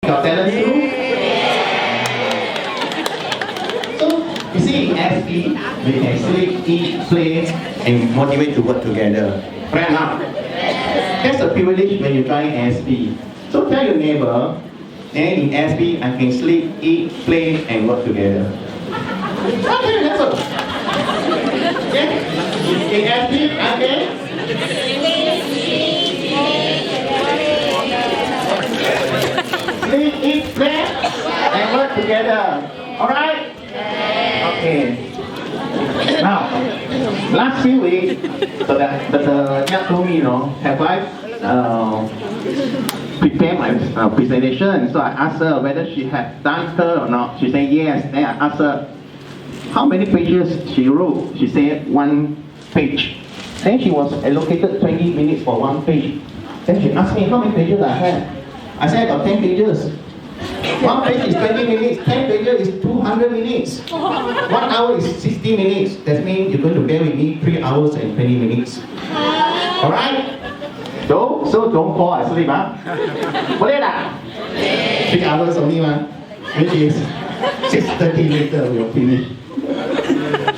Got talent too? So, you see, in ASP, we can sleep, eat, play, and motivate to work together. Right now, that's a privilege when you join ASP. So tell your neighbor, and in ASP, I can sleep, eat, play, and work together. Okay, that's all. Okay? In ASP, okay? Sleep, eat, play, and work together. Alright? Okay. Now, last few weeks, the Yap told me, have I prepared my presentation? So I asked her whether she had done her or not. She said yes. Then I asked her how many pages she wrote. She said 1 page. Then she was allocated 20 minutes for 1 page. Then she asked me how many pages I had. I said I got 10 pages. 1 page is 20 minutes, 10 pages is 200 minutes. 1 hour is 60 minutes. That means you're going to bear with me 3 hours and 20 minutes. Alright? So don't fall asleep, huh? Boleh tak? 3 hours only, which is 6:30 later we'll finish.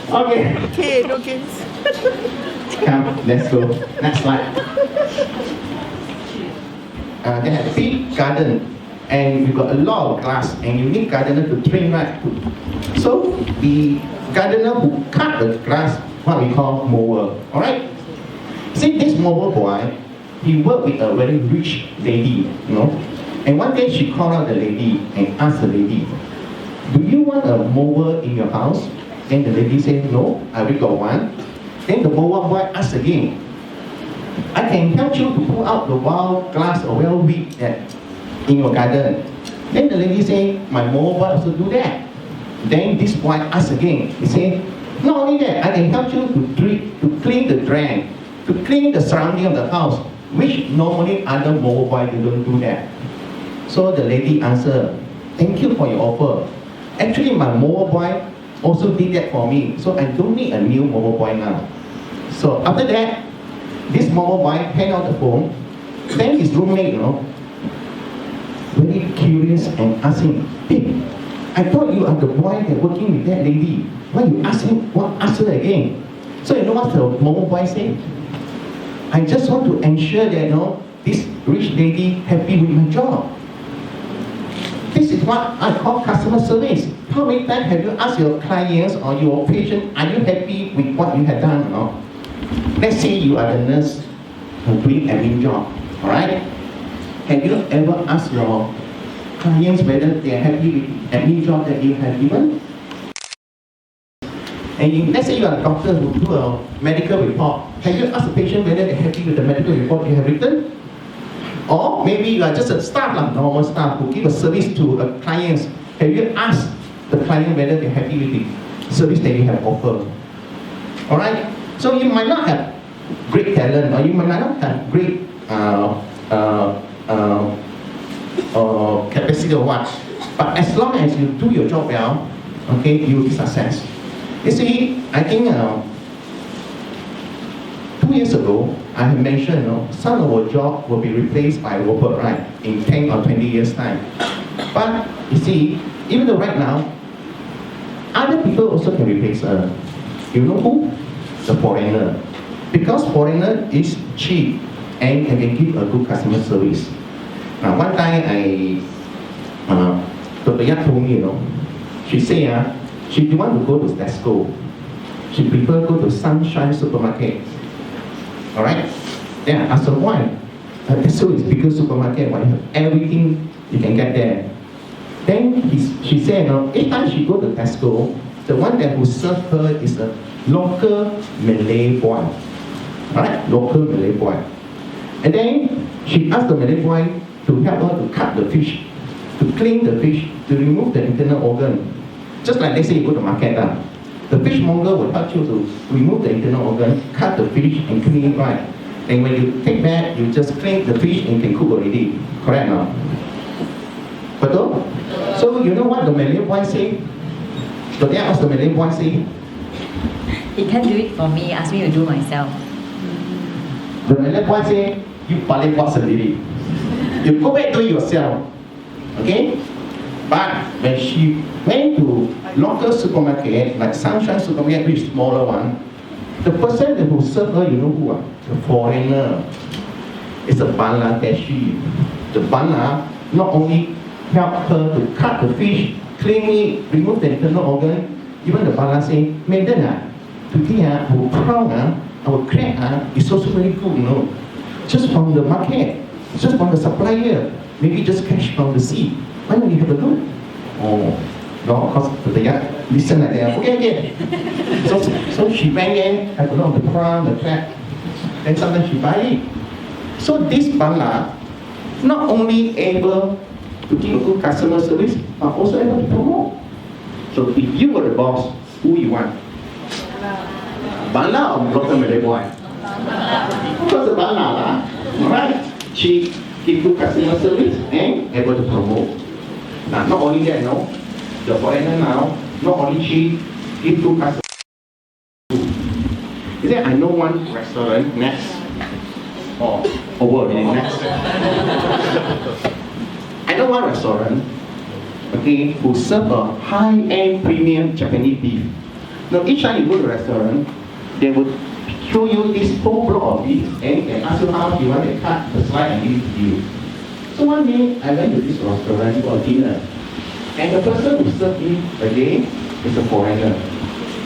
Okay. Okay, no kids. Come, let's go. Next slide. They have a big garden, and we've got a lot of grass, and you need gardener to train, right? So the gardener who cut the grass, what we call mower. Alright? See, this mower boy, he worked with a very rich lady, And one day she called out the lady and asked the lady, do you want a mower in your house? Then the lady said, no, I already got one. Then the mower boy asked again, I can help you to pull out the wild grass or wild weed in your garden. Then the lady said, my mower boy also do that. Then this boy asked again. He said, not only that, I can help you to clean the drain, to clean the surrounding of the house, which normally other mower boys don't do that. So the lady answered, thank you for your offer. Actually, my mower boy also did that for me, so I don't need a new mower boy now. So after that, this mower boy hang out the phone. Then his roommate, very curious and asked him, hey, I thought you are the boy that working with that lady. Why you ask her again? So you know what the mower boy said? I just want to ensure that this rich lady happy with my job. This is what I call customer service. How many times have you asked your clients or your patient, are you happy with what you have done? Let's say you are the nurse doing admin job, alright? Have you ever asked your clients whether they are happy with admin job that you have given? And let's say you are a doctor who do a medical report. Have you asked the patient whether they're happy with the medical report you have written? Or maybe you are just a staff, normal staff who give a service to a client. Have you asked the client whether they're happy with the service that you have offered? Alright? So you might not have great talent, or you might not have great capacity or what. But as long as you do your job well, okay, you will be success. You see, I think 2 years ago, I have mentioned some of our job will be replaced by robot, right, in 10 or 20 years time. But you see, even though right now, other people also can replace her. You know who? The foreigner. Because foreigner is cheap and can give a good customer service. Now one time Dr. Yap told me, she said she didn't want to go to Tesco. She prefer go to Sunshine Supermarket. Alright? Then I asked her why. Tesco is bigger supermarket, why you have everything you can get there. Then she said, each time she go to Tesco, the one that who serve her is a local Malay boy. Alright? Local Malay boy. And then she asked the Malay boy to help her to cut the fish, to clean the fish, to remove the internal organ. Just like let's say you go to market, the fishmonger will help you to remove the internal organ, cut the fish and clean it right. And when you take back, you just clean the fish and can cook already. Correct now? Betul? So you know what the Malay boy say? So they asked the Malay boy say, he can't do it for me, ask me to do myself. The Malay boy say, you paling buat sendiri. You go back do it yourself. Okay? But when she went to local supermarket, like Sunshine Supermarket, which is smaller one, the person who served her, you know who? The foreigner. It's a Bangladeshi. The Bangla not only helped her to cut the fish, clean it, remove the internal organ, even the Bangla say, Madam, today our prawn, our crab is also very good, you know. Just from the market, just from the supplier, maybe just catch from the sea. Why don't you have a look? Oh, no, of course, the young listen like that. Okay. So she went there, have a look at the prawn, the crab, then sometimes she buy it. So this Bangla not only able to give good customer service, but also able to promote. So if you were the boss, who you want? Bangla or local Malay boy? Of course, the Bangla lah. Alright? She give good customer service and able to promote. Now, not only that, no, the foreigner now, not only she give good customer service. Is that I know one restaurant next, or over next. I know one restaurant, okay, who serve a high-end premium Japanese beef. Now, each time you go to the restaurant, they would show you this whole block of beef and they ask you how much you want to cut the slice and give it to you. So one day, I went to this restaurant for dinner, and the person who served me again is a foreigner.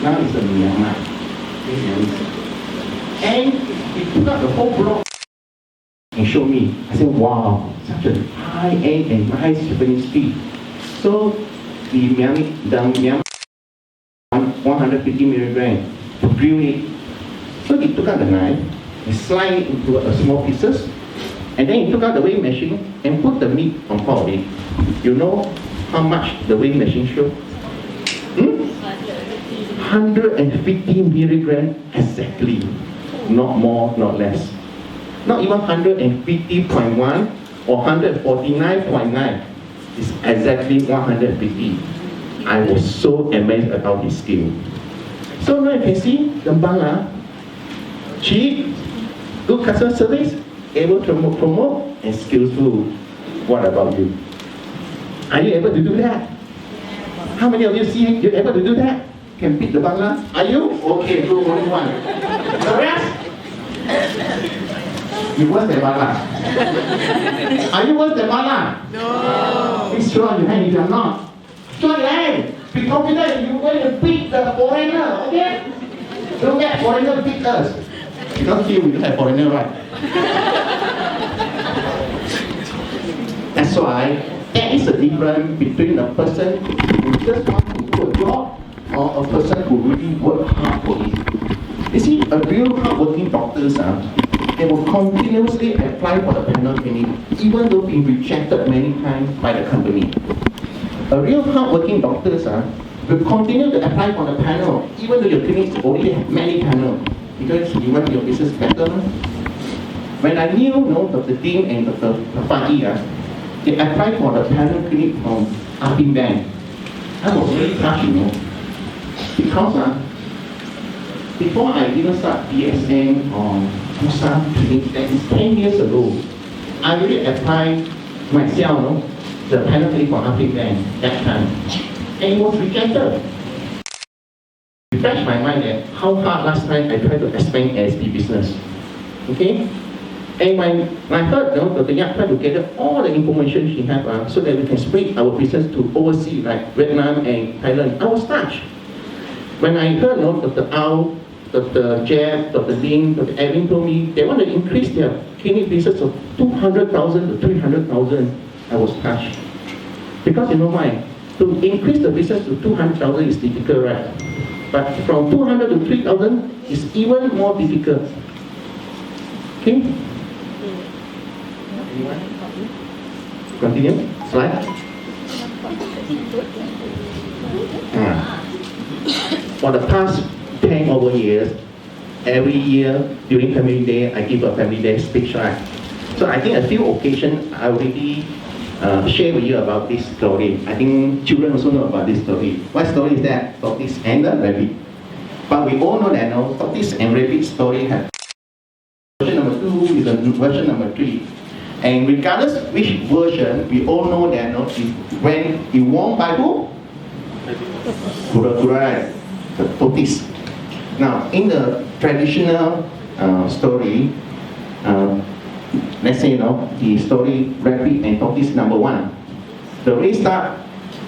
Now it's a Myanmar. And he took out the whole block and showed me. I said, wow, such a high-end and nice Japanese beef. So the Myanmar 150 milligram to grill it. So he took out the knife, he sliced it into a small pieces, and then he took out the weighing machine and put the meat on top of it. You know how much the weighing machine showed? 150 milligram exactly. Not more, not less. Not even 150.1 or 149.9. It's exactly 150. I was so amazed about his skill. So now you can see the Bangla, cheap, good customer service, able to promote, and skillful. What about you? Are you able to do that? How many of you see you're able to do that? Can beat the Bangla? Are you? Okay, good, only one. The rest? You worse than Bangla. Are you worse than Bangla? No. Be strong your hand if you're not. Strong your hand. Be confident you're going to beat the foreigner, okay? Don't get foreigner to beat us. Because here we don't have foreigner, right? That's why there is a difference between a person who just wants to do a job or a person who really work hard for it. You see, a real hard-working doctors, they will continuously apply for the panel clinic, even though being rejected many times by the company. A real hard-working doctors will continue to apply for the panel, even though your clinics already have many panels, because you want your business better. When I knew Dr. Ding and Dr. Fadi, they applied for the panel clinic from ASP Bank. I was really touched, because before I even start BSN or Busan clinic, that is 10 years ago, I really applied myself, the panel clinic for ASP Bank that time, and it was rejected. Refresh my mind that how hard last time I tried to expand ASP business. Okay? And when I heard Dr. Yap tried to gather all the information she had so that we can spread our business to overseas like Vietnam and Thailand, I was touched. When I heard Dr. Ao, Dr. Jeff, Dr. Ding, Dr. Edwin told me they want to increase their clinic business of 200,000 to 300,000, I was touched. Because you know why? To increase the business to 200,000 is difficult, right? But from 200 to 3,000 is even more difficult. Okay? Anyone? Continue. Slide. For the past 10 over years, every year during Family Day, I give a Family Day speech, right? So I think a few occasions I already share with you about this story. I think children also know about this story. What story is that? Tortoise and the rabbit. But we all know that now, tortoise and rabbit story have version number 2 is the version number 3. And regardless which version, we all know that when it won by who? Kura-kura, the tortoise. Now, in the traditional story, let's say the story rabbit and tortoise number one. The race start,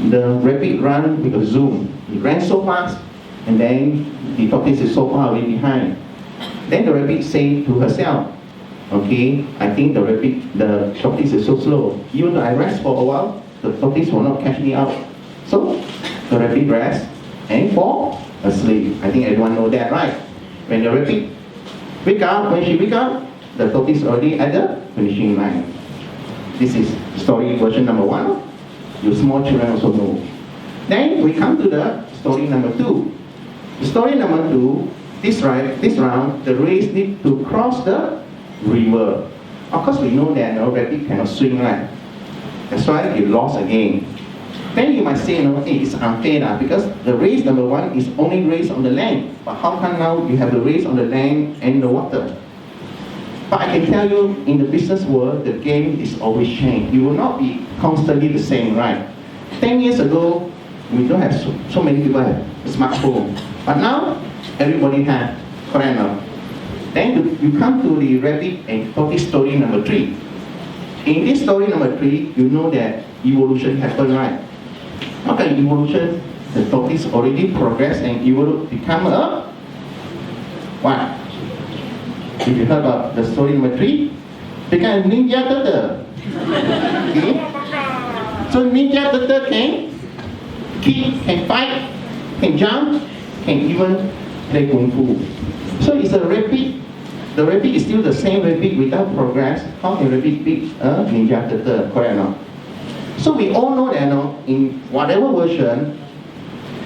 the rabbit ran with a zoom. He ran so fast, and then the tortoise is so far away behind. Then the rabbit said to herself, okay, I think the tortoise is so slow. Even though I rest for a while, the tortoise will not catch me up. So the rabbit rests and fall asleep. I think everyone know that, right? When the rabbit when she wake up, the tortoise already at the finishing line. This is story version number one. You small children also know. Then we come to the story number two. The story number two, this round, the race need to cross the river. Of course, we know that rabbit cannot swim, right? That's why it lost again. Then you might say, hey, it's unfair because the race number one is only race on the land. But how come now you have the race on the land and the water? But I can tell you, in the business world, the game is always changed. It will not be constantly the same, right? 10 years ago, we don't have so many people have a smartphone. But now, everybody has, correct now? Then you come to the rabbit and tortoise story number three. In this story number three, you know that evolution happened, right? Okay, evolution, the tortoise already progressed and evolved, become a what? If you heard about the story number three, become a ninja turtle. Okay? So ninja turtle can kick, can fight, can jump, can even play kung fu. So it's a rabbit. The rabbit is still the same rabbit without progress. How can rabbit beat a ninja turtle? Correct or not? So we all know that in whatever version,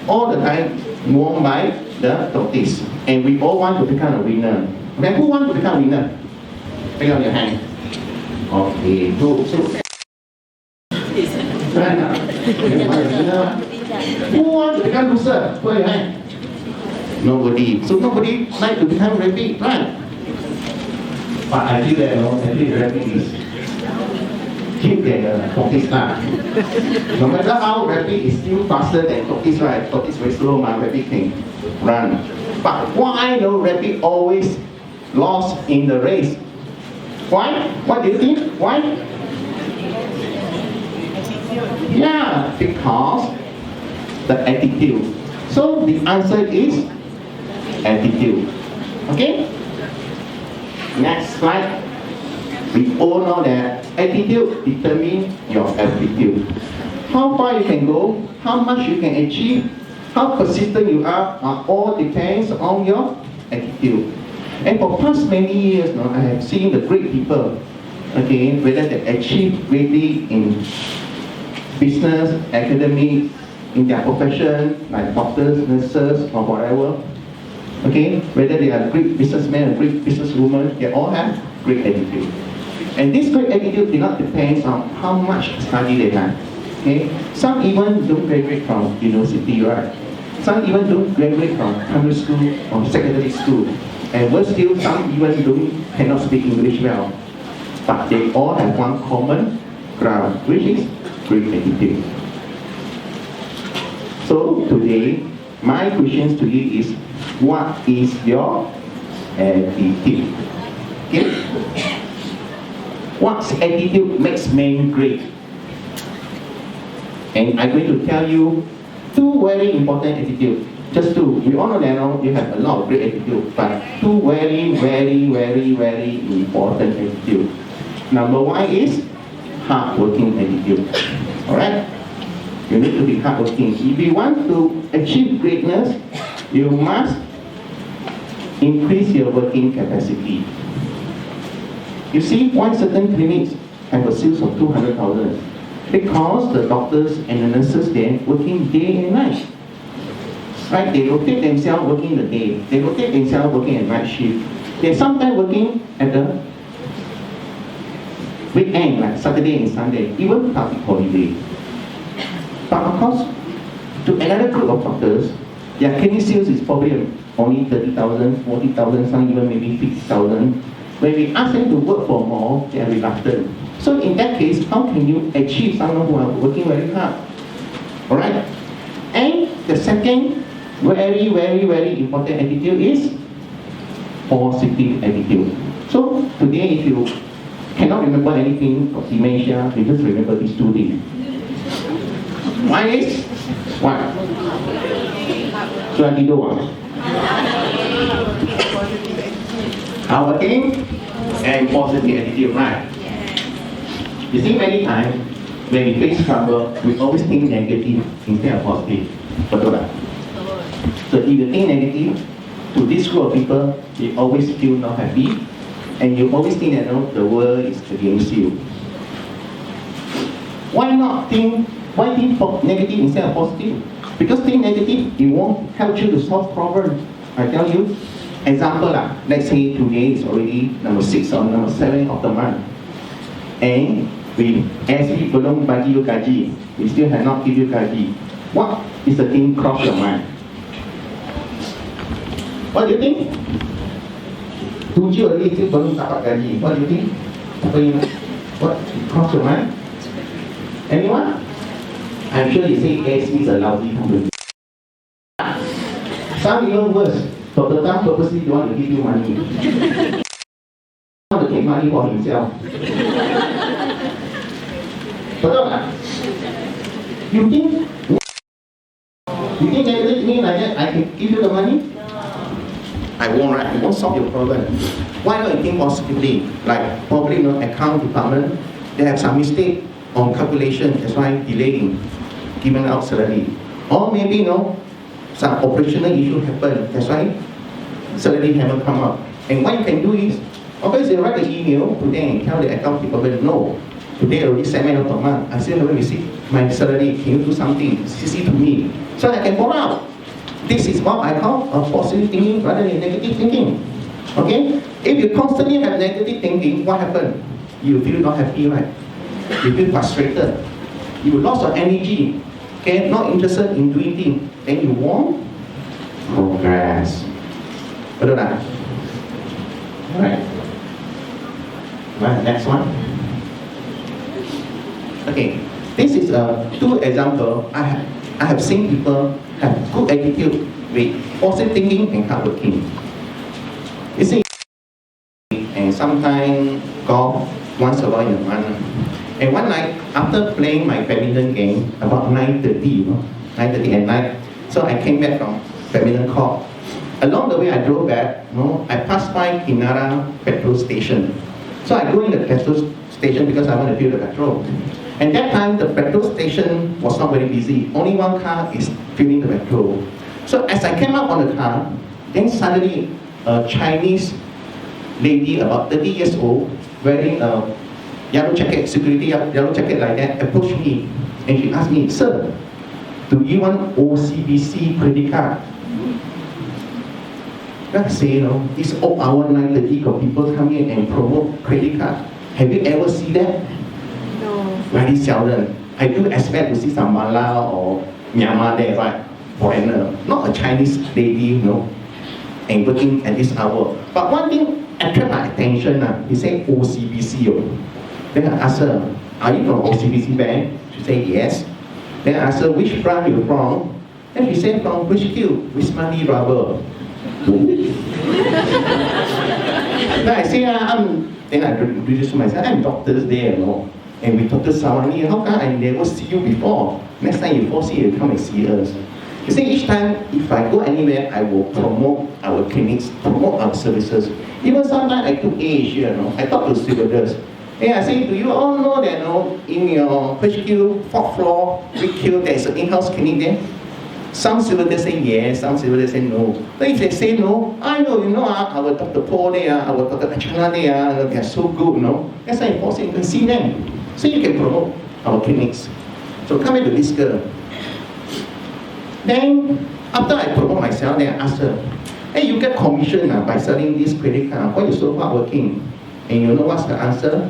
all the time won by the tortoise. And we all want to become a winner. Okay, who wants to become a winner? Pick up your hand. Okay, good. So, who wants to become loser? Put your hand. Nobody. So nobody like to become rabbit, right? But I feel that actually rabbit is keep the tortoise lah. No matter how rabbit is still faster than tortoise, right? Tortoise very slow, my rabbit can run. But why rabbit always lost in the race? Why? What do you think? Why? Yeah, because the attitude. So the answer is attitude. Okay? Next slide. We all know that attitude determines your aptitude. How far you can go, how much you can achieve, how persistent you are all depends on your attitude. And for past many years now, I have seen the great people, okay, whether they achieve greatly in business, academic, in their profession, like doctors, nurses, or whatever, okay, whether they are great businessmen or great businesswomen, they all have great attitude. And this great attitude did not depend on how much study they have. Okay? Some even don't graduate from university, right? Some even don't graduate from primary school or secondary school. And worse still, some even cannot speak English well. But they all have one common ground, which is great attitude. So today, my question to you is, what is your attitude? Okay? What attitude makes men great? And I'm going to tell you two very important attitudes. Just two. We all know that you have a lot of great attitude, but two very, very, very, very important attitude. Number one is hardworking attitude. Alright? You need to be hardworking. If you want to achieve greatness, you must increase your working capacity. You see why certain clinics have a sales of 200,000? Because the doctors and the nurses there working day and night. Right? They rotate themselves working the day. They rotate themselves working at night shift. They're sometimes working at the weekend, like Saturday and Sunday, even public holiday. But of course, to another group of doctors, their clinic sales is probably only 30,000, 40,000, some even maybe 50,000. When we ask them to work for more, they are reluctant. So in that case, how can you achieve someone who are working very hard? Alright? And the second very, very, very important attitude is positive attitude. So today if you cannot remember anything of dementia, you just remember these two things. One is what? Sudah tidur. Hardworking and positive attitude, right? You see, many times when we face trouble, we always think negative instead of positive. Betul tak? So if you think negative, to this group of people, you always feel not happy, and you always think that the world is against you. Why think negative instead of positive? Because think negative, it won't help you to solve problems. I tell you, example lah, let's say today is already number 6 or number 7 of the month, and ASP belum bagi you gaji, we still have not give you gaji. What is the thing cross your mind? What do you think? 7 already still belum dapat gaji. What do you think? What cross your mind? Anyone? I'm sure you say ASP is a lousy company. Some even worse. Dr. Tam purposely don't want to give you money. Want to take money for himself. Betul tak? You think negative mean like that I can give you the money? I won't, right? It won't solve your problem. Why not you think positively? Like probably account department, they have some mistake on calculation, that's why delaying giving out salary. Or maybe some operational issue happen, that's why salary haven't come up. And what you can do is, obviously write an email to them and tell the account department, no, today already 7 of the month, I still haven't received my salary, can you do something, CC to me, so I can follow up. This is what I call a positive thinking rather than negative thinking. Okay? If you constantly have negative thinking, what happens? You feel not happy, right? You feel frustrated. You lost your energy. Okay? Not interested in doing things. Then you won't progress. Betul tak? Alright. Right, next one. Okay, this is two examples. I have seen people have good attitude with positive thinking and hardworking. You see, and sometimes golf once a while in a month. And one night, after playing my badminton game, about 9:30, 9:30 at night, so I came back from badminton court. Along the way, I drove back. I passed by Kinara petrol station. So I go in the petrol station because I want to fill the petrol. And that time, the petrol station was not very busy. Only one car is filling the petrol. So as I came up on the car, then suddenly a Chinese lady, about 30 years old, wearing a yellow jacket, security yellow jacket like that, approached me. And she asked me, "Sir, do you want OCBC credit card?" I say, this old hour 9:30 got people come in and promote credit card. Have you ever seen that? No. Very seldom. I do expect to see some Mala or Myanmar there, right? Foreigner, not a Chinese lady, and working at this hour. But one thing attracted my attention. He said OCBC. Then I asked her, "Are you from OCBC bank?" She said yes. Then I asked her, "Which branch you from?" Then she said, "From HQ, Wismani Rubber." Then I say, then I introduced myself, I'm doctors there, and with Dr. Sawani, how come I never see you before? Next time you foresee, you come and see us. You see, each time, if I go anywhere, I will promote our clinics, promote our services. Even sometimes I took Asia, I talk to stewardess. And I say, do you all know that in your HQ, 4th floor, Rick there's an in-house clinic there? Some stewardess say yes, some stewardess say no. But if they say no, I know, our Dr. Paul there, our Dr. Achana there, they're so good, That's why important you can see them. So you can promote our clinics. So come into this girl. Then, after I promote myself, then I ask her, "Hey, you get commission by selling this credit card. Why you so hardworking?" And you know what's the answer?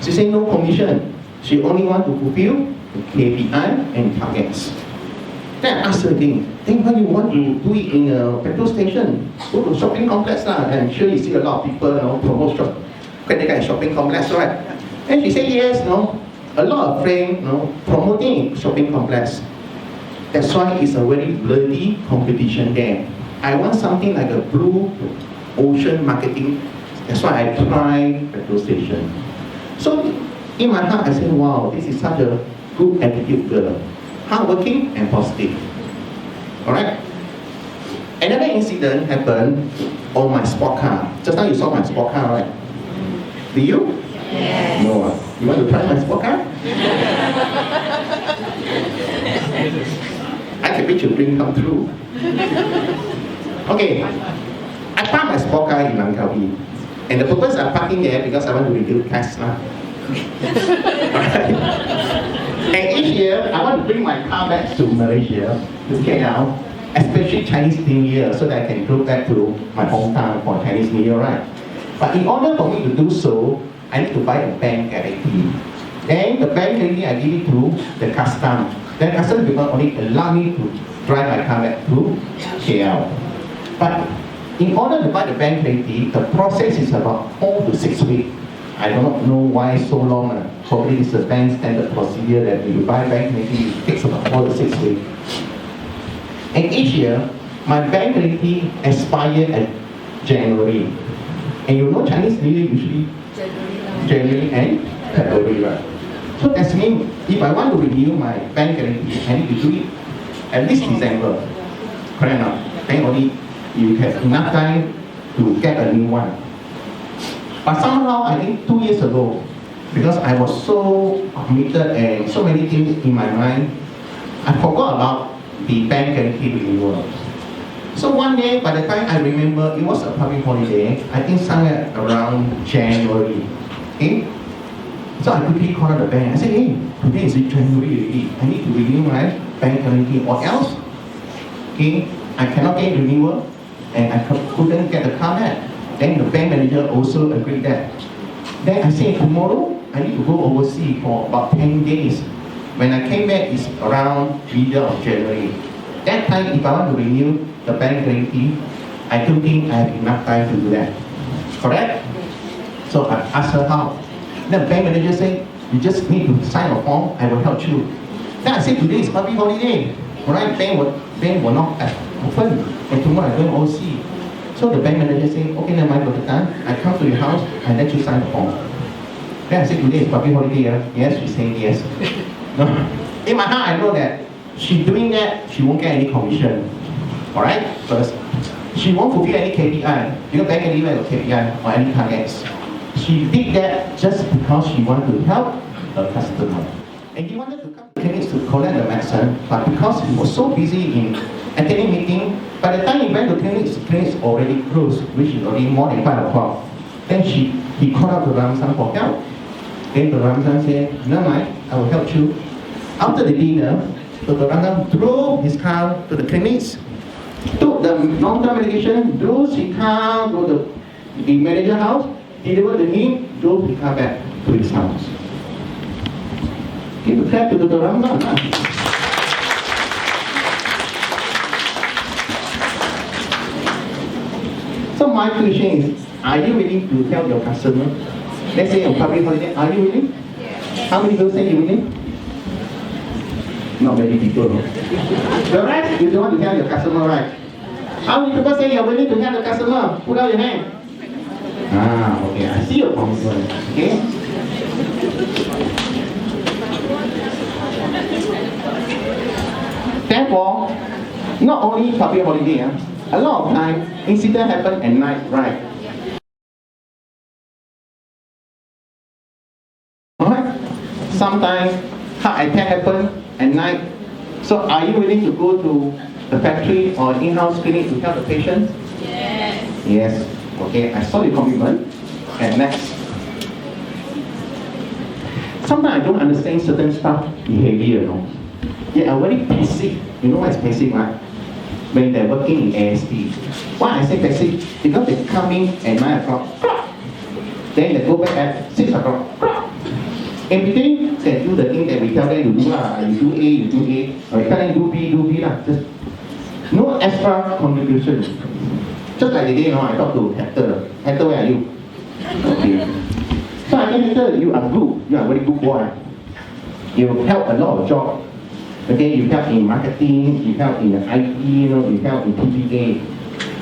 She said no commission. She only want to fulfill the KPI and targets. Then I asked her again, then why you want to do it in a petrol station? Go to shopping complex lah. I'm sure you see a lot of people promote credit card shopping complex, right? And she said, yes, no, a lot of friends, no, promoting shopping complex. That's why it's a very bloody competition there. I want something like a blue ocean marketing. That's why I tried petrol station. So in my heart, I said, wow, this is such a good attitude girl. Hardworking and positive. Alright? Another incident happened on my sport car. Just now you saw my sport car, right? Do you? Yes. No. You want to try my sport car? I can make your dream come true. Okay. I park my sport car in Langkawi. And the purpose of parking there because I want to reduce cash now. And each year, I want to bring my car back to Malaysia, to KL, especially Chinese New Year, so that I can go back to my hometown for Chinese New Year, right? But in order for me to do so, I need to buy a bank guarantee. Then the bank guarantee, I give it to the custom. Then custom people only allow me to drive my car back to KL. But in order to buy the bank guarantee, the process is about 4 to 6 weeks. I do not know why so long. Probably it's a bank standard procedure that when you buy bank guarantee, it takes about 4 to 6 weeks. And each year, my bank guarantee expires at January. And you know Chinese New Year usually January and February, right? So that means if I want to renew my bank guarantee, I need to do it at least December. Correct or not? Then only you have enough time to get a new one. But somehow, I think 2 years ago, because I was so committed and so many things in my mind, I forgot about the bank guarantee renewal. So one day, by the time I remember, it was a public holiday, I think somewhere around January. Okay? So I quickly called the bank. I said, hey, today is January already. I need to renew my bank guarantee or else, okay, I cannot get renewal and I couldn't get the car back. Then the bank manager also agreed that. Then I said, tomorrow I need to go overseas for about 10 days. When I came back, it's around middle of January. That time, if I want to renew the bank guarantee, I don't think I have enough time to do that. Correct? So I asked her how. Then the bank manager said, you just need to sign a form, I will help you. Then I said, today is public holiday. Alright, bank will not open. And tomorrow I'm going overseas. So the bank manager said, okay, never mind, Dr. Tan, I come to your house, I let you sign the form. Then I said, today is public holiday. Yes, she said yes. No. In my heart, I know that she's doing that, she won't get any commission. Alright? First, she won't fulfill any KPI. Because bank anywhere got KPI or any targets. She did that just because she wanted to help a customer. And he wanted to come to clinics to collect the medicine, but because he was so busy in attending meeting, by the time he went to clinics already closed, which is already more than 5 o'clock. Then he called out to Ramsan for help. Then the Ramsan said, no mind, I will help you. After the dinner, Dr. Ramsan drove his car to the clinics, took the long-term medication, drove his car to the manager's house, delivered to him, drove his car back to his house. Give a clap to Dr. Ramsan. So my question is, are you willing to tell your customer? Let's say on public holiday, are you willing? Yes. How many people say you're willing? Not many people. No? The rest, you don't want to tell your customer, right? How many people say you're willing to tell the customer? Put out your hand. Ah, okay, I see your commitment. Okay? Therefore, not only public holiday, a lot of times, incident happen at night, right? Alright? Sometimes, heart attack happen at night. So are you willing to go to the factory or in-house clinic to help the patient? Yes. Yes. Okay, I saw your commitment. And next. Sometimes I don't understand certain staff behavior, you know. They are very passive. You know what is passive, right? When they're working in ASP. Why I say passive? Because they come in at 9 o'clock. Then they go back at 6 o'clock. In between, they do the thing that we tell them to do. You do A, you do A. Or we tell them do B. Just no extra contribution. Just like the day, I talked to Hector. Hector, where are you? Okay. So I later, you are good. You are a very good boy. You help a lot of job. Okay, you help in marketing, you help in IT, you help in PPA.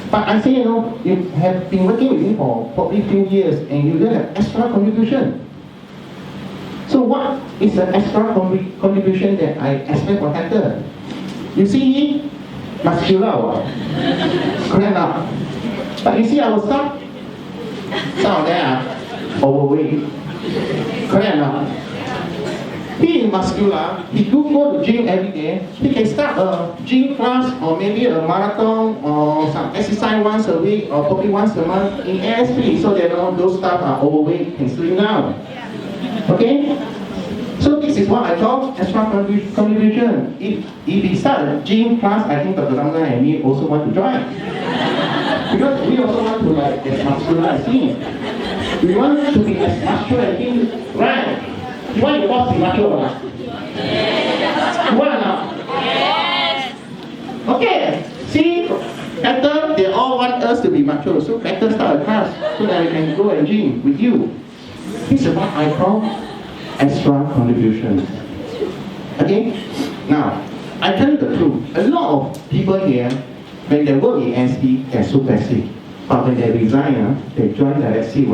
But I say, you have been working with me for probably a few years and you don't have extra contribution. So what is the extra contribution that I expect from Hector? You see, muscular, correct now. But you see our staff, some of them are overweight, correct now. He is muscular, he do go to gym every day, he can start a gym class or maybe a marathon or some exercise once a week or probably once a month in ASP so that those staff are overweight and slim down. Okay? So this is what I call extra contribution. If he start a gym class, I think Dr. Dr and me also want to join. Because we also want to as muscular as him. We want to be as muscular as him, right? You want your boss to be muscular or not? Yes. You want or not? Yes. Okay. See, better they all want us to be mature. So better start a class so that we can go and gym with you. This is what I call extra contribution. Okay? Now, I tell you the truth. A lot of people here, when they work in ASP, they're so passive. But when they resign, they join the ASP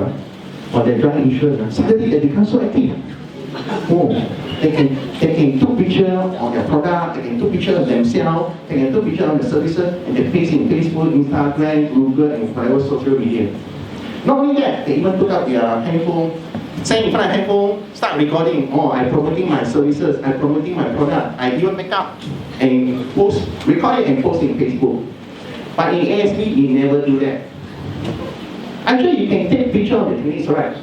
or they join insurance, suddenly they become so active. Oh, they can take pictures of their product, they can take pictures of themselves, they can take pictures of the services, and they paste in Facebook, Instagram, Google, and whatever social media. Not only that, they even took out their handphone, stand in front of the handphone, start recording. Oh, I'm promoting my services, I'm promoting my product. I even make up and post, record it and post it in Facebook. But in ASP, you never do that. Actually, you can take picture of the clinics, right?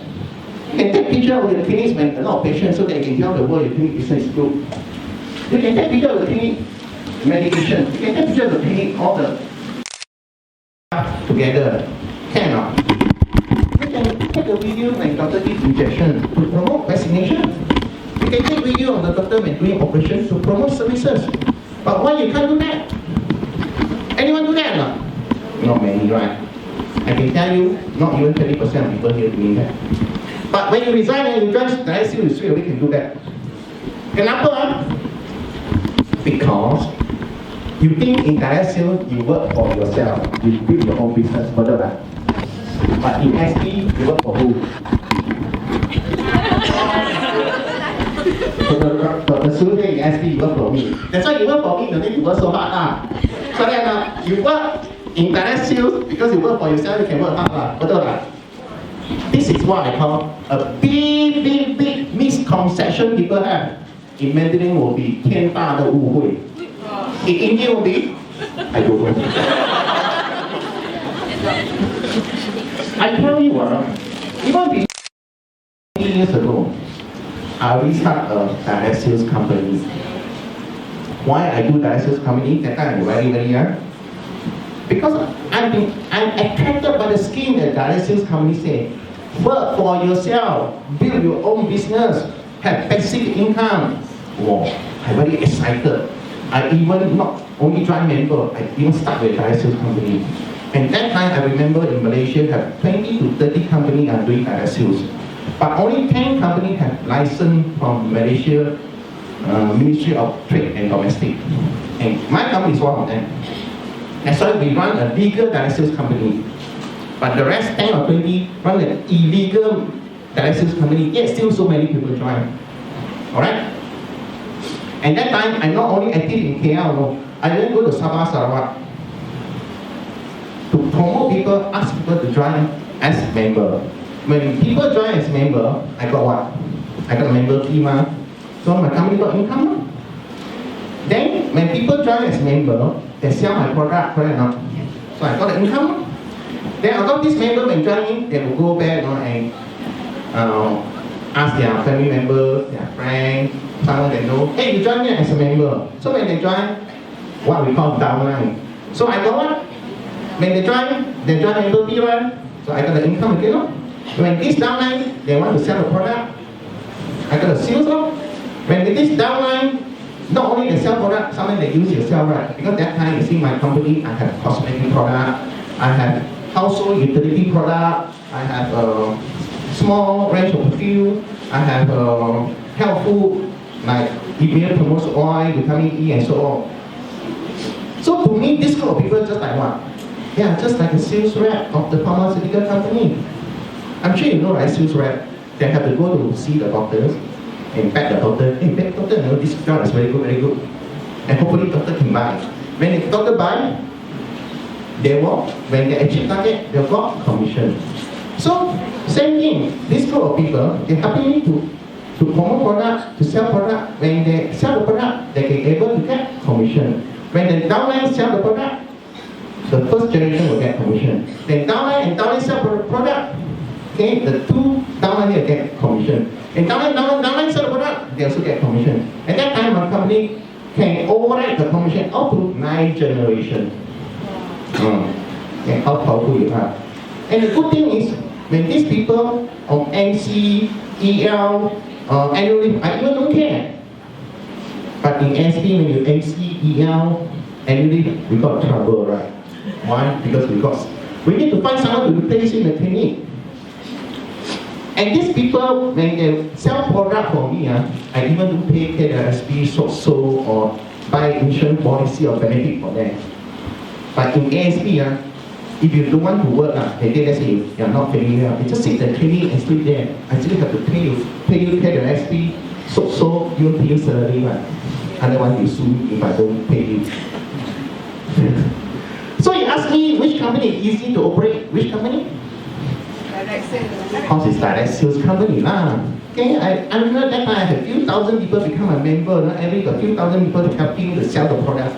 You can take picture of the clinics when a lot of patients so that you can tell the world your clinic business is good. You can take picture of the clinic medication. You can take picture of the clinic all the together. Can or not? You can take a video when doctor gives injection to promote vaccination. You can take video of the doctor when doing operations to promote services. But why you can't do that? Anyone do that or not? Not many, right? I can tell you, not even 30% of people here doing that. But when you resign and you join direct sales, you straight away can do that. Kenapa? Because you think in direct sales, you work for yourself. You build your own business, betul tak? But in SP, you work for who? For the student in SP, you work for me. That's why you work for me, you need to work so hard. So then you work in direct sales, because you work for yourself, you can work hard. Betul tak? This is what I call a big misconception people have. In Mandarin will be 天大的误会. In Indian will be I don't know. I tell you even 20 years ago, I already started a direct sales company. Why I do direct sales company? That time I'm very young. Because I'm attracted by the scheme that direct sales company say. Work for yourself, build your own business, have passive income. Wow, I'm very excited. I even not only join member, I even start with direct sales company. And that time I remember in Malaysia have 20 to 30 companies are doing direct sales. But only 10 companies have license from Malaysia Ministry of Trade and Domestic. And my company is one of them. That's why we run a legal direct sales company. But the rest 10 or 20 run an illegal direct sales company, yet still so many people join. Alright? And that time, I'm not only active in KL, no. I then go to Sabah, Sarawak to promote people, ask people to join as member. When people join as member, I got what? I got a member fee, so my company got income. Then, when people join as member, they sell my product, correct or not? So I got the income. Then I got this member when joining, they will go back and ask their family member, their friend, someone they know, hey, you join me as a member. So when they join, what we call downline. So I got what? When they join member fee, right? So I got the income again. No? When this downline, they want to sell the product, I got the sales. No? When this downline, not only they sell product, sometimes they use yourself, right? Because that time you see my company, I have cosmetic product, I have household utility product, I have small range of perfume. I have health food like immune promotes oil, vitamin E, and so on. So to me, this group of people just like what? Yeah, just like a sales rep of the pharmaceutical company. I'm sure you know, right? Sales rep, they have to go to see the doctors and beg the doctor, hey, beg doctor, you know, this drug is very good, very good. And hopefully doctor can buy. When the doctor buy, they will, when they achieve target, they'll got commission. So, same thing, this group of people, they're helping me to promote product, to sell product. When they sell the product, they can able to get commission. When the downline sell the product, the first generation will get commission. Then downline and downline sell the product, okay, the two downline will get commission. And downline sell the product, they also get commission. At that time, my company can override the commission up to 9 generations. And how powerful you are. And the good thing is, when these people on MC, EL, annual leave, I even don't care. But in ASP, when you MC, EL, annual leave, we got trouble, right? Why? Because we need to find someone to replace you in the clinic. And these people, when they sell product for me, I even do pay KSP, so or buy insurance policy or benefit for them. But in ASP, if you don't want to work, let's say you're not familiar, you just sit in the clinic and sleep there. I still have to pay the ASP, so you don't pay salary, right? Otherwise you sue me if I don't pay you. So you ask me which company is easy to operate? Which company? Direct sales. Of course, it's direct sales company lah. Okay, I remember that time I had a few thousand people become a member. A few thousand people helping to sell the product.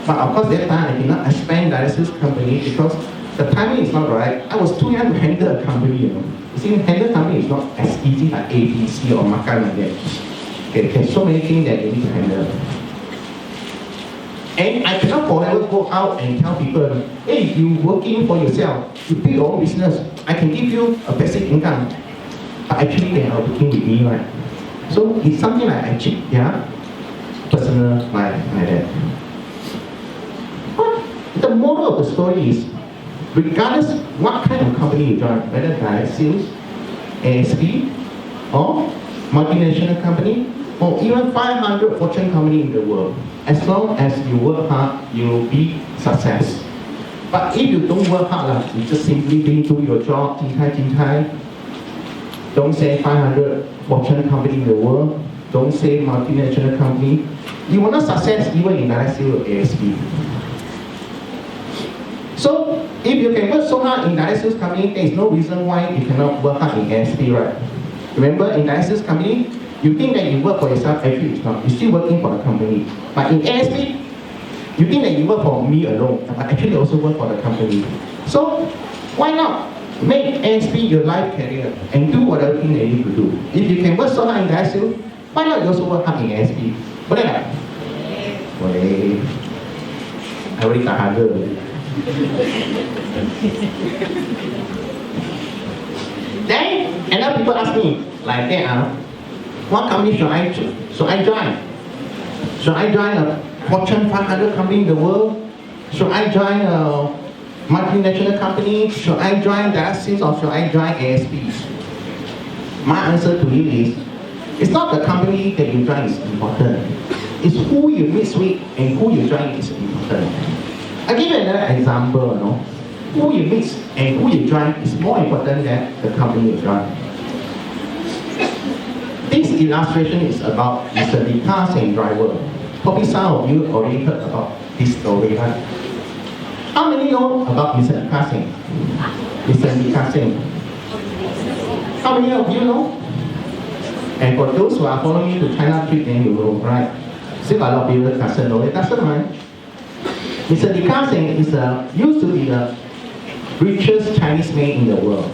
But of course, that time I did not expand direct sales company because the timing is not right. I was too young to handle a company. You see, handle a company is not as easy like ABC or Makan like that. Okay, there's so many things that you need to handle. And I cannot forever go out and tell people, hey, you working for yourself, you build your own business, I can give you a basic income. But actually they are working with me, right? So it's something like I cheat, yeah? Personal life like that. But the moral of the story is, regardless what kind of company you join, whether direct sales, ASP, or multinational company, or even 500 Fortune company in the world, as long as you work hard, you will be success. But if you don't work hard, you just simply do your job, jin tai. Don't say 500 Fortune company in the world, don't say multinational company, you will not success even in direct sales or ASP. So, if you can work so hard in direct sales company, there is no reason why you cannot work hard in ASP, right? Remember, in direct sales company, you think that you work for yourself, actually it's not. You're still working for the company. But in ASP, you think that you work for me alone, but actually also work for the company. So, why not make ASP your life career and do whatever thing that you need to do? If you can work so hard in direct sales, why not you also work hard in ASP? Boleh tak? Boleh. I already tak harga. Then, another people ask me, like that, what company should I join? Should I join a Fortune 500 company in the world? Should I join a multinational company? Should I join direct sales or should I join ASP? My answer to you is, it's not the company that you join is important. It's who you mix with and who you join is important. I'll give you another example. Who you mix and who you join is more important than the company you join. This illustration is about Mr. Lee car and driver. Probably some of you already heard about this story, right? How many know about Mr. Lee car? Mr. Lee car? How many of you know? And for those who are following me to China trip, then you know, right? Still a lot of people doesn't know it. Doesn't right? Mr. Lee car used to be the richest Chinese man in the world.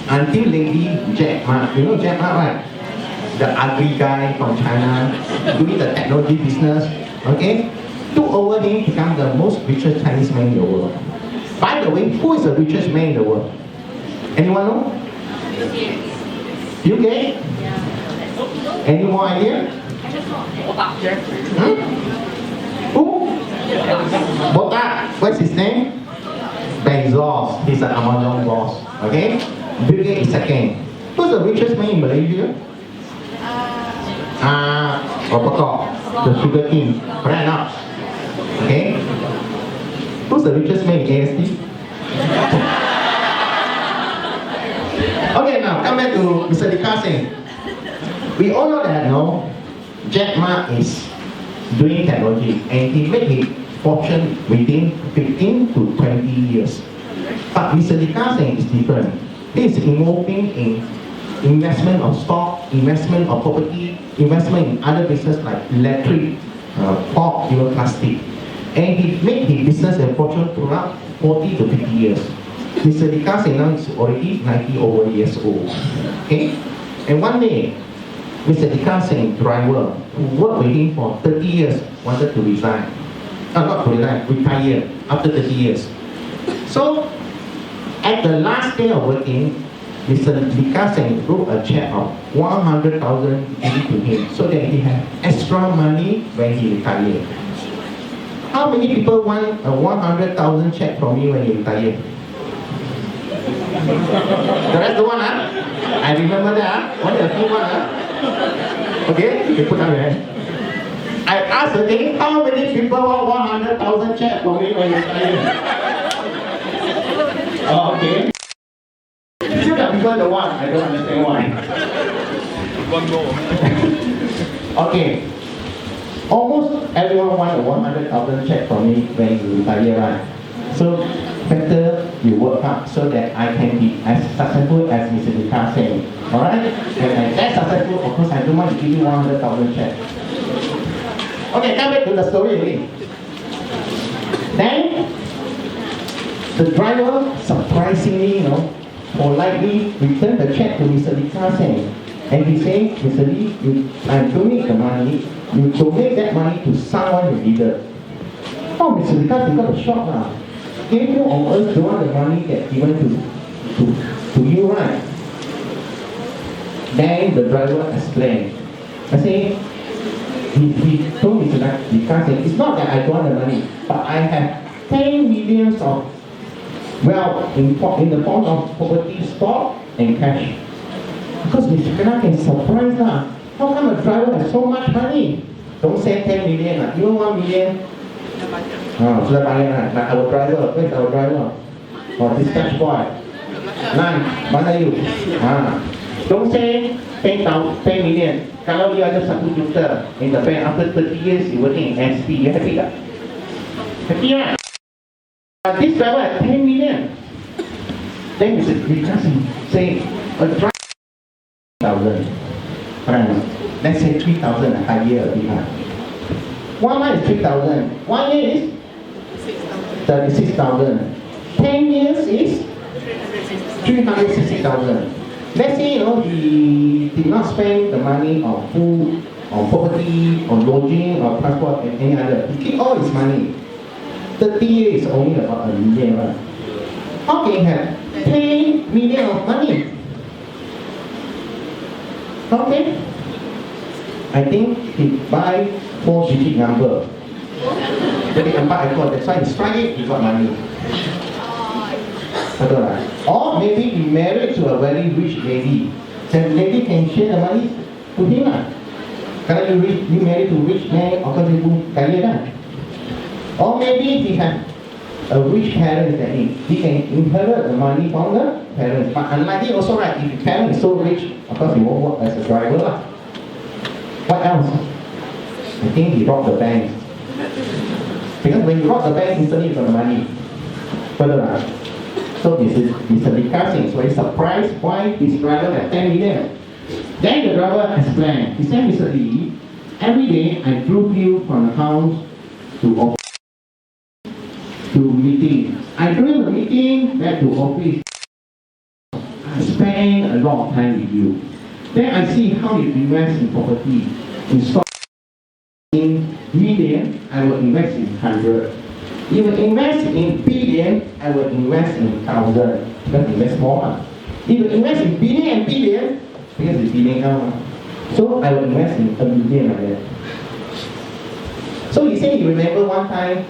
Until lately, Jack Ma, you know Jack Ma, right? The ugly guy from China doing the technology business, okay, took over him, become the most richest Chinese man in the world. By the way, who is the richest man in the world? Anyone know? You get? Any more idea? Who? Botak. What's his name? Bezos. He's an Amazon boss. Okay? Bill Gates is second. Who's the richest man in Malaysia? Bukit, the sugar king. Correct now? Okay. Who's the richest man in ASP? Okay, now come back to Mr. Dikasing. We all know that, no? Jack Ma is doing technology and he made his fortune within 15 to 20 years. But Mr. Dikasing is different. He is involving in investment of stock, investment of property, investment in other business like electric, pork, even plastic. And he made his business and fortune throughout 40 to 50 years. Mr. Dikasing now is already 90 over years old. Okay? And one day, Mr. Dikasing driver who worked with him for 30 years wanted to resign. Not to resign, retire after 30 years. So, at the last day of working, Mr. Dikasing wrote a check of 100,000 to him so that he had extra money when he retired. How many people want a 100,000 check from me when you retire? The rest of the one, huh? I remember that, huh? Only a few one, huh? Okay, you put down your hand. I asked again, how many people want 100,000 check from me when you retire? Oh, okay. Still got people the one, I don't understand why. One more. Okay. Almost everyone wants a 100,000 check from me when you retire, right? So, better you work hard so that I can be as successful as Mr. Dikasing. Alright? When I'm that successful, of course I don't want to give you 100,000 check. Okay, come back to the story again. Then, the driver surprisingly, politely returned the check to Mr. Dikasing. And he said, Mr. Lee, I donate the money. You donate that money to someone you needed. Oh, Mr. Dikasing got a shock now. If you on earth don't want the money get given to you, right? Then the driver explained. I say, he told Mr. Dikasing, it's not that I don't want the money, but I have 10 millions of wealth in the form of property, stock, and cash. Because Mr. Dikasing is surprised now. How come a driver has so much money? Don't say 10 million, even 1 million. Sudah bayar lah. Like our driver, where's our driver? Dispatch boy. None, mana you? Don't say 10 million. Kalau you ada 1 juta in the bank after 30 years you working in ASP, you happy tak? Happy right? This driver has 10 million. Then Mr. Dikasing say a driver 1,000. Let's say 3,000 a year. 1 month is 3,000. 1 year is 36,000. 10 years is 360,000. Let's say he did not spend the money on food, on property, on lodging, or transport, and any other. He keep all his money. 30 years is only about $1 million, right? How can he have 10 million of money? Okay. I think he buy 4-digit number. Jadi 4 ekor, that's why he strike it, he got money. Betul tak? Or maybe he married to a very rich lady. The lady can share the money to him lah. Kalau you married to rich man, of course you kaya kan? Or maybe he has a rich parents that he can inherit the money from the parents. But unlikely also, right, if the parent is so rich, of course he won't work as a driver lah. What else? I think he robbed the bank. Because when you rob the bank, instantly you got the money. Further on. So Mr. Dikasing is very surprised why his driver had 10 million. Then the driver explained. He said, Mr. Lee, every day I drove you from the house to office to meeting. I drove the meeting back to office. I spend a lot of time with you. Then I see how you invest in property, in stock. In million, I will invest in 100. You will invest in billion, I will invest in 1,000. Because invest more. You will invest in billion and billion, because it's billion now. So I will invest in 1 million like that. So he said, you remember one time,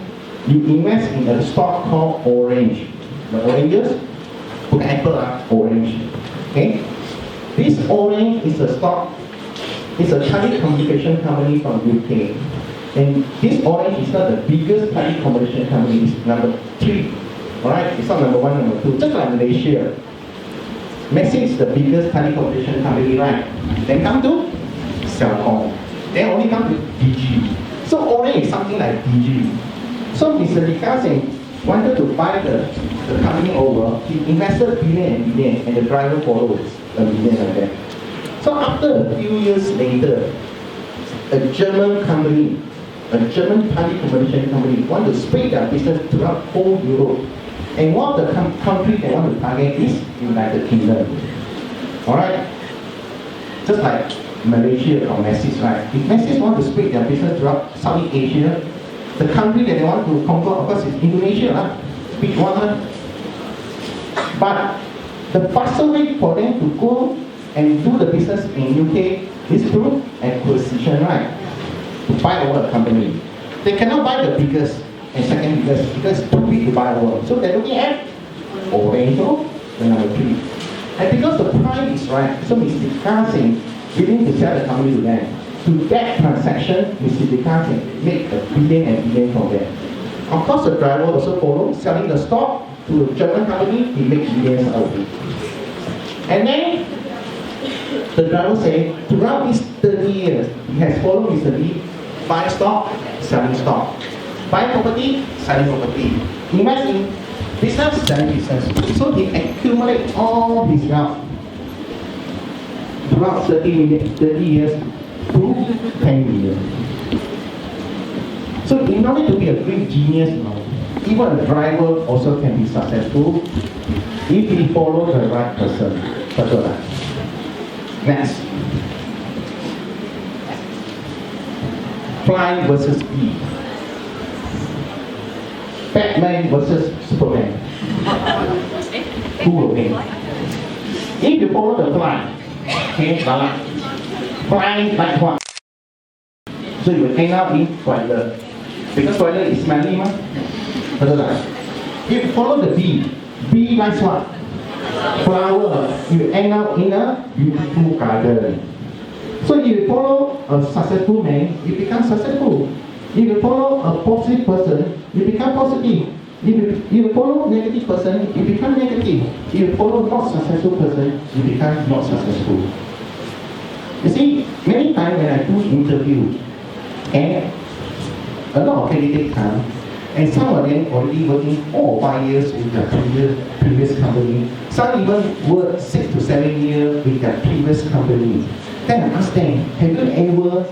you invest in a stock called Orange. The oranges, put apple, orange. Okay? This orange is a stock, it's a telecommunication company from UK. And this orange is not the biggest telecommunication company, it's number 3. Alright, it's not number 1, number 2, just like Malaysia. Messi is the biggest telecommunication company, right? Then come to Celcom. Then only come to DG. So orange is something like DG. So Mr. Lee wanted to buy the company over. He invested billion and billion, and the driver follows a billion like that. So after a few years later, a German company, a German telecommunication company, want to spread their business throughout whole Europe. And one of the countries they want to target is United Kingdom. Alright? Just like Malaysia or Messi, right? If Messi want to spread their business throughout Southeast Asia, the country that they want to conquer, of course, is Indonesia, big one. But the faster way for them to go and do the business in UK is through acquisition, right? To buy over a company. They cannot buy the biggest and second biggest because it's too big to buy over. So they're looking at Oriental, the number 3. And because the price is right, so Mr. Kassim willing to sell the company to them. To that transaction, Mr. Kassim make a billion and billion from them. Of course, the driver also follow, selling the stock to a German company, he makes billions out of it. And then the driver say, throughout these 30 years, he has followed Mr. Lee, buy stock, selling stock. Buy property, selling property. Invest in business, selling business. So he accumulates all his wealth throughout 30 years to 10 million. So in order to be a great genius, even a driver also can be successful if he follows the right person. Next. Fly versus bee. Batman versus Superman. Who will win? If you follow the fly, okay, fly like what? So you will hang out in toilet. Because toilet is smelly, if you follow the bee likes what? Flower. You hang out in a beautiful garden. So if you follow a successful man, you become successful. If you follow a positive person, you become positive. If you follow negative person, you become negative. If you follow not successful person, you become not successful. You see, many times when I do interview, and a lot of candidates come, and some of them already working 4 or 5 years with their previous company. Some even work 6 to 7 years with their previous company. Then I ask them, have you ever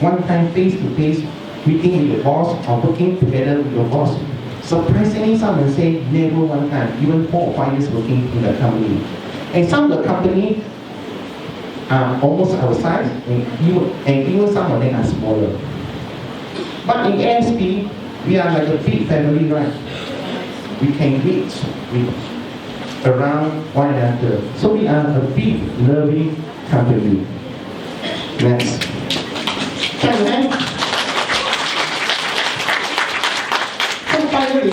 one time face-to-face meeting with your boss or working together with your boss? Surprisingly, some will say never one time, even 4 or 5 years working in the company. And some of the company are almost our size, and even some of them are smaller. But in ASP, we are like a big family, right? We can reach around one another. So we are a big, loving company. Next. So finally,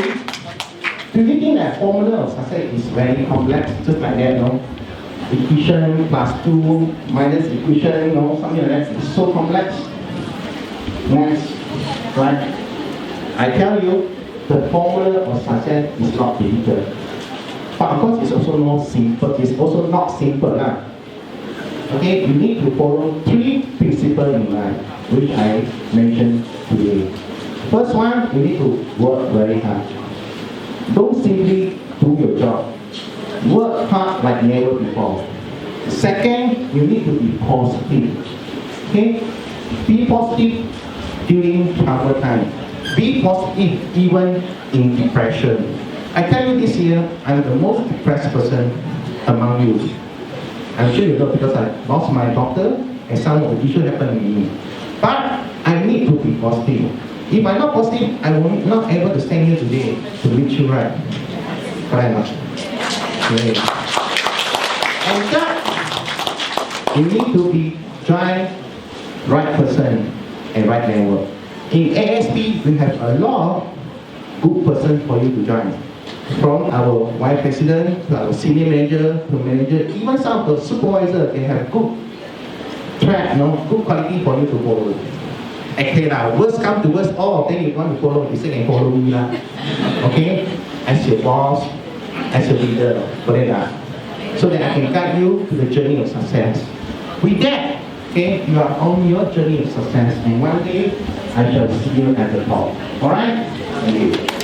do you think that formula of success is very complex, just like that, no? Equation plus 2 minus equation, something like that. It's so complex. Next. Right? I tell you, the formula of success is not difficult. But of course, it's also not simple. It's also not simple. Okay, you need to follow 3 principles in life, which I mentioned today. First one, you need to work very hard. Don't simply do your job. Work hard like never before. Second, you need to be positive. Okay? Be positive during trouble time. Be positive even in depression. I tell you this year, I'm the most depressed person among you. I'm sure you know because I lost my doctor and some of the issues happened to me. But I need to be positive. If I'm not positive, I will not able to stand here today to meet you, right? Correct. Great. And third, you need to be right person and right network. In ASP, we have a lot of good person for you to join. from our vice president to our senior manager to manager, even some of the supervisor, they have good track, good quality for you to follow. Okay, now worst come to worst, all of them you want to follow, you say can follow me lah. Okay, as your boss, as your leader, boleh lah. So that I can guide you to the journey of success. With that, okay, you are on your journey of success, and one day I shall see you at the top. All right? Thank you.